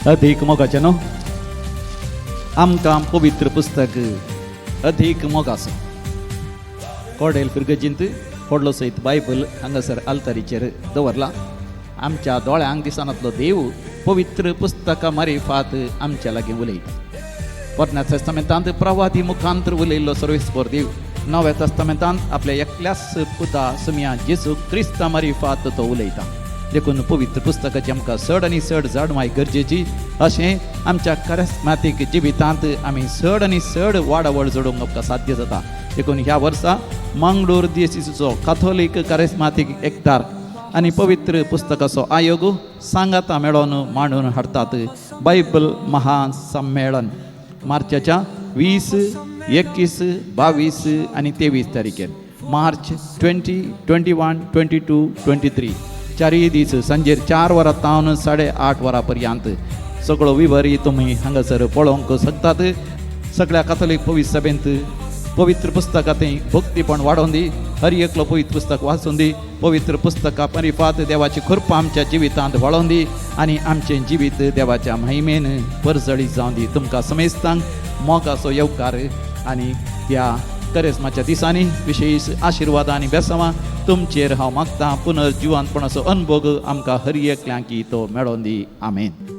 अधिक मोगाचे न्हू आमकां पवित्र पुस्तक अधिक मोगाचो कोडेल पिरगजींत व्हडलो सयत बायबल हांगासर आल्तारीचेर दवरला. आमच्या दोळ्यांक दिसनातलो देव पवित्र पुस्तका मारिफात आमच्या लागीं उलयता. पोरण्या तेस्तामेंतांत प्रवादी मुखांतर उलयल्लो सर्वेस्पर देव नव्या तेस्तामेंतांत आपल्या एकल्याच पुता सुम्या जेजू क्रिस्ता मारिफात तो उलयता. देखून पवित्र पुस्तकाची आमकां चड आनी चड जाणवाय गरजेची. अशें आमच्या कॅरिस्मॅटीक जिवितांत आमी चड आनी चड वाडावळ जोडूंक आमकां साध्य जाता. देखून ह्या वर्सा मंगळूर दिएसीसीचो कॅथोलीक कॅरिस्मॅटीक एकठार आनी पवित्र पुस्तकाचो आयोग सांगाता मेळोन मांडून हाडतात बायबल महासम्मेलन मार्चाच्या 20, 21, 22 आनी 23 तारीखेर. मार्च 20, 21, 22, 23 चारय दीस सांजेर 4 वरां तावन 8:30 वरां पर्यंत सगळो विवरी तुमी हांगासर पळोवंक शकतात. सगळ्या कॅथोलीक पवित्र सभेंत पवित्र पुस्तकांत भक्तीपण वाडोवन दी. हर एकलो पवित्र पुस्तक वाचून दी. पवित्र पुस्तका परिफात देवाची कृपा आमच्या जिवितांत वळोवन दी आनी आमचें जिवीत देवाच्या महिमेन परजळीत जावन दी. तुमकां समेस्तांक मोगाचो येवकार आनी त्या कॅरिस्माच्या दिसांनी विशेश आशिर्वाद आनी बेसांवां तुमचेर हांव मागतां. पुनर्जिवंतपणाचो अनुभव आमकां हर एकल्यांक तो मेळोवन दी. आमेन.